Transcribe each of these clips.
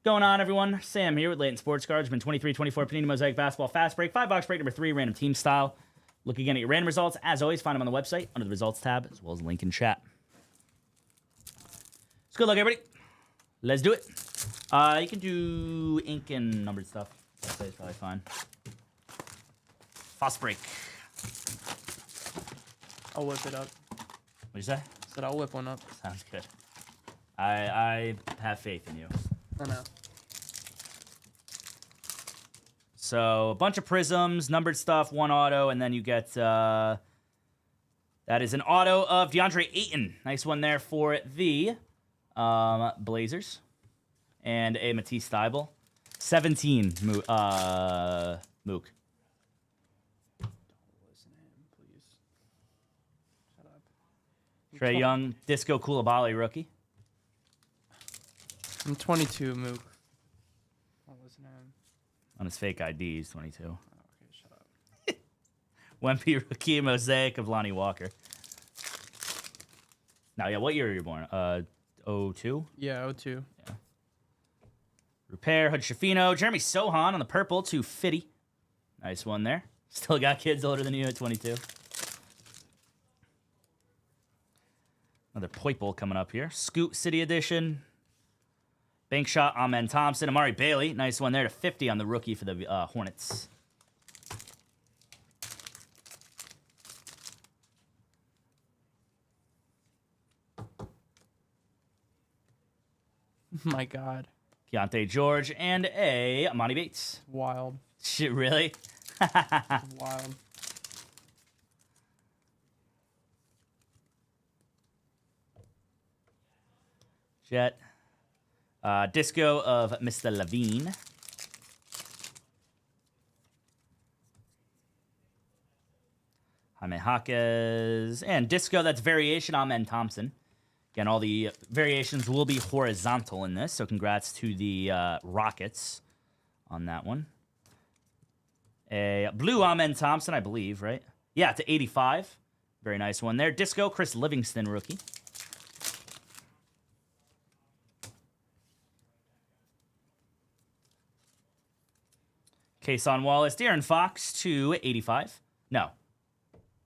Going on, everyone? Sam here with Layton Sports Cards. Been 23-24 Panini Mosaic Basketball Fast Break. 5 box break number 3, random team style. Look again at your random results. As always, find them on the website under the results tab, as well as link in chat. It's good luck, everybody. Let's do it. You can do ink and numbered stuff. That's probably fine. Fast break. I'll whip it up. What'd you say? I said I'll whip one up. Sounds good. I have faith in you. I know. So a bunch of prisms, numbered stuff, one auto, and then you get that is an auto of DeAndre Ayton. Nice one there for the Blazers, and a Matisse Thybulle. 17 Mook. Don't listen to him, please. Shut up. Trae Young, Disco Coulibaly rookie. I'm 22, Mook. Don't listen to him. On his fake ID, he's 22. Oh, okay, shut up. Wemby rookie, Mosaic of Lonnie Walker. Now, yeah, what year were you born? 02? Yeah, 02. Yeah. Repair, Hood Shafino, Jeremy Sohan on the purple, 250. Nice one there. Still got kids older than you at 22. Another Poiple coming up here. Scoot City Edition. Bank shot, Amen Thompson. Amari Bailey. Nice one there to 50 on the rookie for the Hornets. My God. Keontae George and a Monty Bates. Wild. Shit, really? Wild. Jet. Disco of Mr. Levine. Jaime Jaquez. And Disco, that's variation, Amen Thompson. Again, all the variations will be horizontal in this, so congrats to the Rockets on that one. A blue Amen Thompson, I believe, right? Yeah, to 85. Very nice one there. Disco, Chris Livingston rookie. Kason Wallace, De'Aaron Fox to 85. No.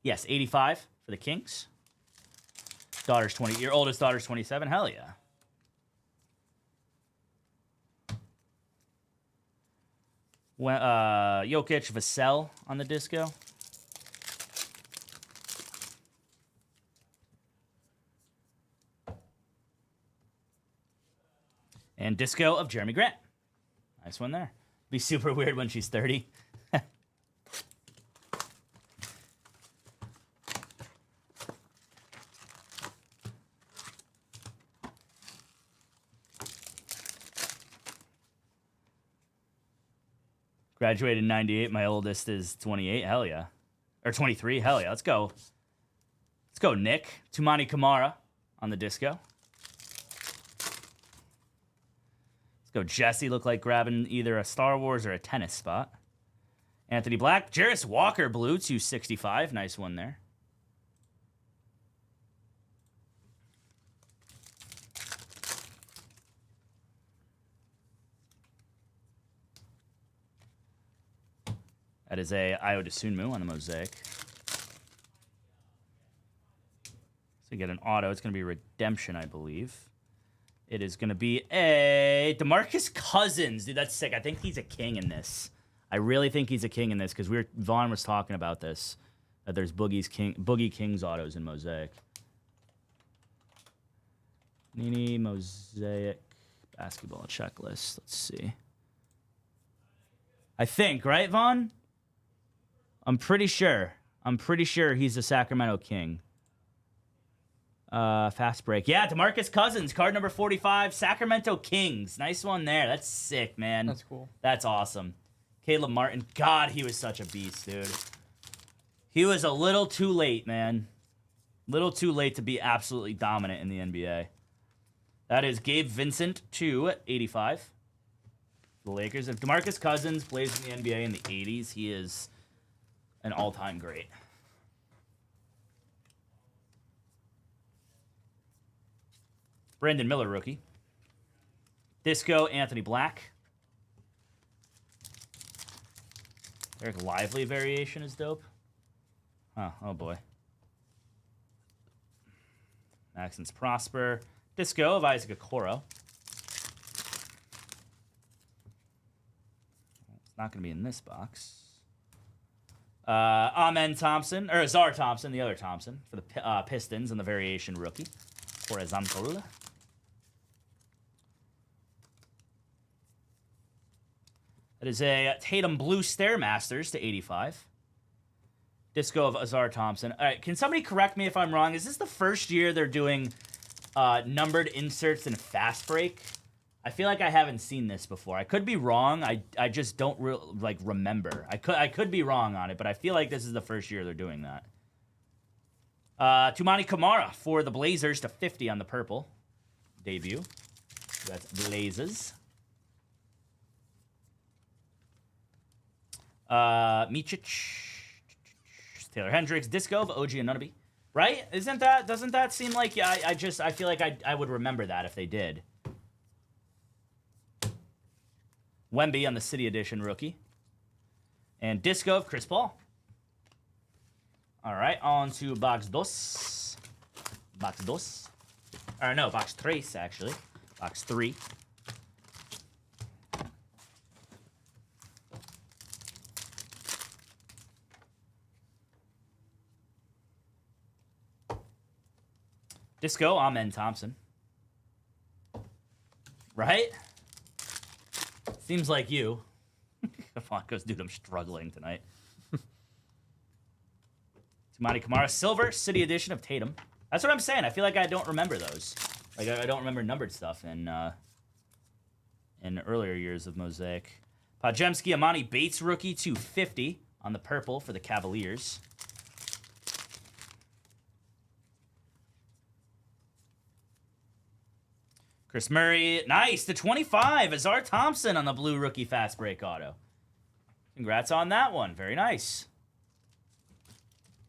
Yes, 85 for the Kings. Daughter's 20. Your oldest daughter's 27. Hell yeah. Jokic, Vassell on the Disco. And Disco of Jeremy Grant. Nice one there. Be super weird when she's 30. Graduated in 98. My oldest is 28. Hell yeah. Or 23. Hell yeah. Let's go. Let's go, Nick. Tumani Kamara on the Disco. Let's go, Jesse. Look like grabbing either a Star Wars or a tennis spot. Anthony Black. Jarris Walker, blue, 265. Nice one there. That is a Ayo Dosunmu on the Mosaic. So you get an auto. It's going to be redemption, I believe. It is going to be a DeMarcus Cousins. Dude, that's sick. I think he's a king in this. I really think he's a king in this because Vaughn was talking about this. That there's Boogie Kings autos in Mosaic. Panini Mosaic basketball checklist. Let's see. I think, right, Vaughn? I'm pretty sure. I'm pretty sure he's the Sacramento King. Fast break. Yeah, DeMarcus Cousins, card number 45, Sacramento Kings. Nice one there. That's sick, man. That's cool. That's awesome. Caleb Martin. God, he was such a beast, dude. He was a little too late, man. Little too late to be absolutely dominant in the NBA. That is Gabe Vincent to 85. The Lakers. If DeMarcus Cousins plays in the NBA in the 80s, he is an all-time great. Brandon Miller, rookie. Disco, Anthony Black. Eric Lively variation is dope. Huh, oh boy. Maxence Prosper. Disco of Isaac Okoro. It's not going to be in this box. Amen Thompson, or Azar Thompson, the other Thompson, for the Pistons and the variation rookie. For example. That is a Tatum Blue Stairmasters to 85. Disco of Azar Thompson. All right, can somebody correct me if I'm wrong? Is this the first year they're doing numbered inserts in Fast Break? I feel like I haven't seen this before. I could be wrong. I just don't remember. I could be wrong on it, but I feel like this is the first year they're doing that. Tumani Kamara for the Blazers to 50 on the purple debut. That's Blazers. Micic, Taylor Hendricks, Disco of OG Anunoby. Right? Doesn't that seem like I feel like I would remember that if they did. Wemby on the City Edition rookie. And Disco of Chris Paul. All right, on to box dos. Box dos. Or no, box tres, actually. Box 3. Disco, Amen Thompson. Right? Seems like you. Flonkos, dude, I'm struggling tonight. Tumani Kamara, Silver, City Edition of Tatum. That's what I'm saying. I feel like I don't remember those. Like, I don't remember numbered stuff in earlier years of Mosaic. Pajemski, Amani Bates, rookie, 250 on the purple for the Cavaliers. Chris Murray, nice, to 25. Azar Thompson on the blue rookie fast break auto. Congrats on that one. Very nice.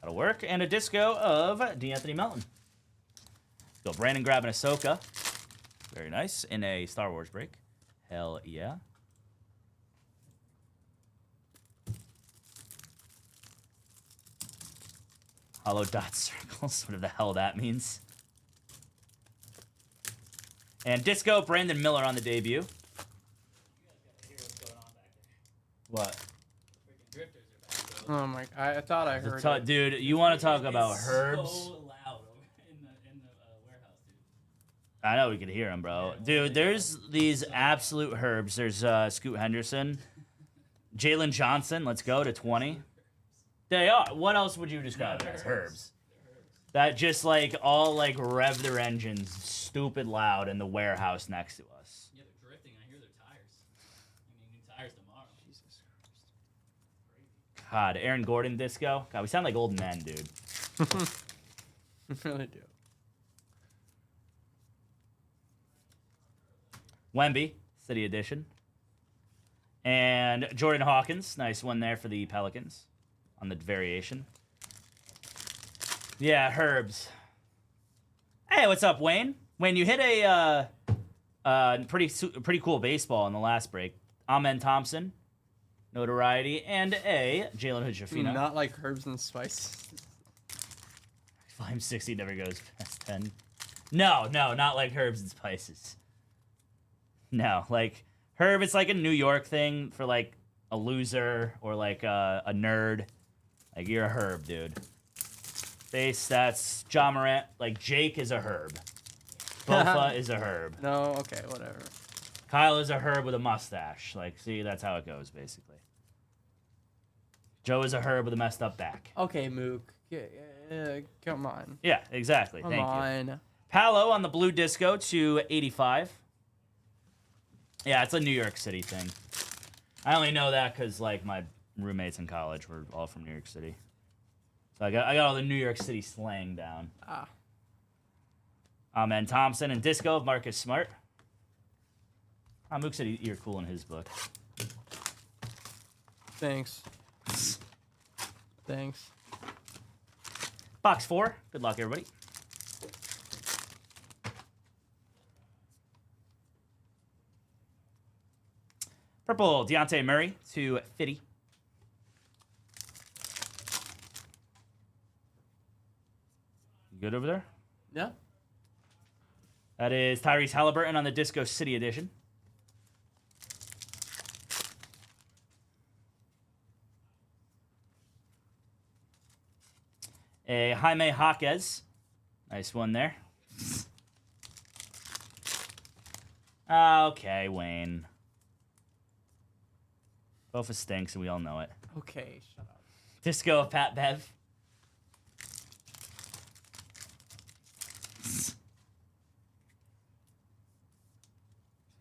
That'll work. And a disco of DeAnthony Melton. Go Brandon grabbing Ahsoka. Very nice. In a Star Wars break. Hell yeah. Hollow dot circles. Whatever the hell that means. And disco Brandon Miller on the debut. What? Oh my! I thought I heard it. Dude, you want to talk about herbs? So loud in the warehouse, dude. I know we could hear him, bro. Dude, there's these absolute herbs. There's Scoot Henderson, Jalen Johnson. Let's go to 20. They are. What else would you describe as herbs? That just like all like rev their engines stupid loud in the warehouse next to us. Yeah, they're drifting. I hear their tires. I mean, new tires tomorrow. Jesus Christ. God, Aaron Gordon disco. God, we sound like old men, dude. Really do. Wemby, City Edition. And Jordan Hawkins, nice one there for the Pelicans on the variation. Yeah, herbs. Hey, what's up, Wayne? Wayne, you hit a pretty cool baseball in the last break. Amen Thompson, notoriety, and a Jalen Hood-Schifino. Not like herbs and spice. Volume 60 never goes past 10. No, not like herbs and spices. No, like herb, it's like a New York thing for like a loser or like a nerd. Like you're a herb, dude. Base stats, Ja Morant, like Jake is a herb. Bofa is a herb. No, okay, whatever. Kyle is a herb with a mustache. Like, see, that's how it goes, basically. Joe is a herb with a messed up back. Okay, Mook. Yeah, come on. Yeah, exactly. Come Thank on. you. Palo on the blue disco to 85. Yeah, it's a New York City thing. I only know that because, like, my roommates in college were all from New York City. So I got all the New York City slang down. Amen Thompson and disco of Marcus Smart. Mook said you're cool in his book. Thanks. Thanks. Box 4. Good luck, everybody. Purple, Deontay Murray to 50. You good over there? Yeah. That is Tyrese Halliburton on the Disco City Edition. A Jaime Jaquez. Nice one there. Okay, Wayne. Bofa stinks, and we all know it. Okay, shut up. Disco of Pat Bev.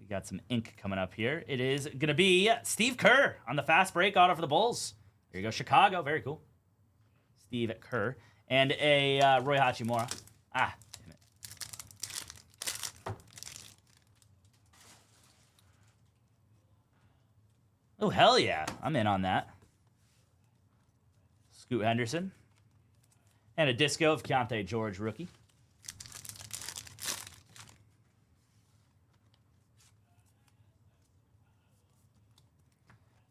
We got some ink coming up here. It is going to be Steve Kerr on the fast break auto for the Bulls. There you go, Chicago. Very cool. Steve Kerr. And a Roy Hachimura. Ah, damn it. Oh, hell yeah. I'm in on that. Scoot Henderson. And a disco of Keontae George, rookie.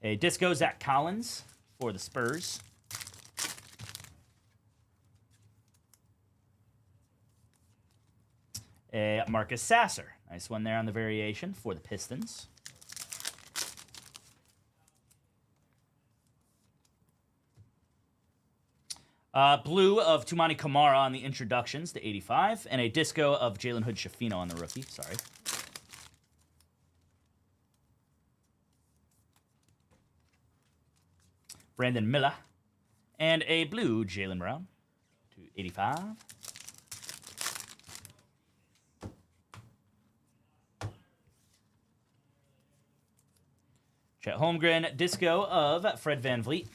A disco Zach Collins for the Spurs. A Marcus Sasser. Nice one there on the variation for the Pistons. Blue of Tumani Kamara on the introductions to 85. And a disco of Jalen Hood-Schifino on the rookie. Sorry. Brandon Miller. And a blue Jaylen Brown to 85. Chet Holmgren, disco of Fred VanVleet.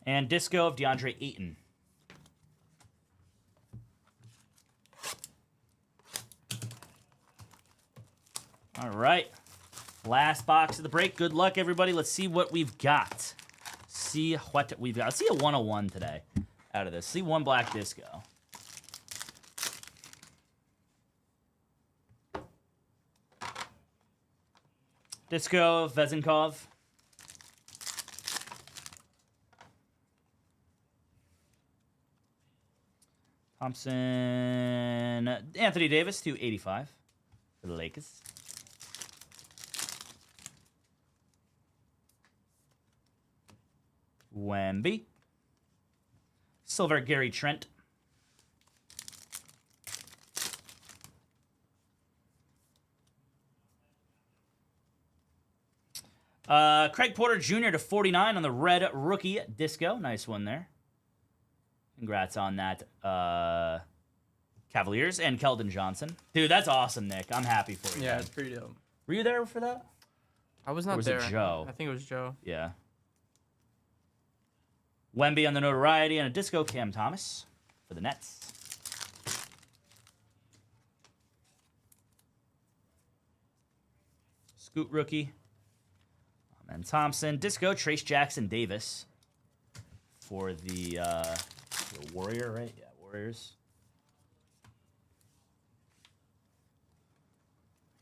And disco of DeAndre Ayton. All right. Last box of the break. Good luck, everybody. Let's see what we've got. See what we've got. Let's see a 101 today out of this. See one black disco. Disco of Vezenkov. Thompson. Anthony Davis to 85 for the Lakers. Wemby. Silver Gary Trent. Craig Porter Jr. to 49 on the red rookie disco. Nice one there. Congrats on that, Cavaliers. And Keldon Johnson. Dude, that's awesome, Nick. I'm happy for you. Yeah, man. it's pretty dope. Were you there for that? I was Or not was there. it Joe? I think it was Joe. Yeah. Wemby on the notoriety and a disco Cam Thomas for the Nets. Scoot rookie. And Thompson. Disco Trace Jackson Davis for the Warrior, right? Yeah, Warriors.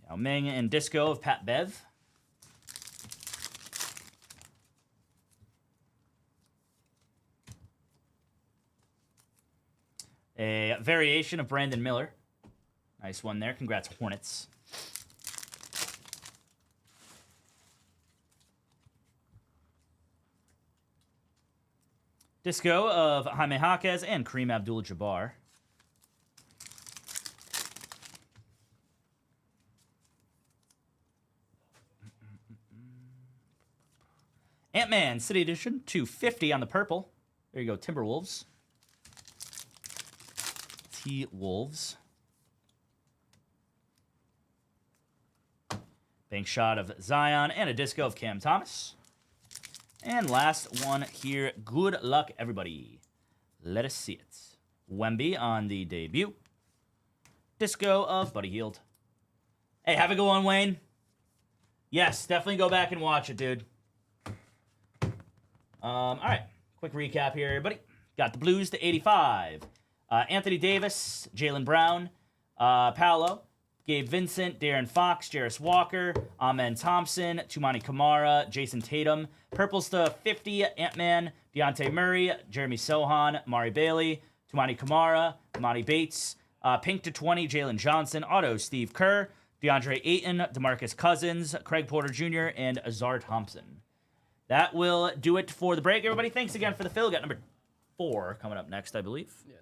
Yao Ming and disco of Pat Bev. A variation of Brandon Miller. Nice one there. Congrats, Hornets. Disco of Jaime Jaquez and Kareem Abdul-Jabbar. Ant-Man City Edition, 250 on the purple. There you go, Timberwolves. T-Wolves. Bank shot of Zion and a disco of Cam Thomas. And last one here. Good luck, everybody. Let us see it. Wemby on the debut. Disco of Buddy Hield. Hey, have a good one, Wayne. Yes, definitely go back and watch it, dude. All right. Quick recap here, everybody. Got the Blues to 85. Anthony Davis, Jaylen Brown, Paolo, Gabe Vincent, Darren Fox, Jarris Walker, Amen Thompson, Tumani Kamara, Jason Tatum. Purples to 50, Ant-Man, Deontay Murray, Jeremy Sohan, Mari Bailey, Tumani Kamara, Monty Bates. Pink to 20, Jalen Johnson. Auto, Steve Kerr, DeAndre Ayton, DeMarcus Cousins, Craig Porter Jr., and Azar Thompson. That will do it for the break, everybody. Thanks again for the fill. Got number 4 coming up next, I believe. Yes.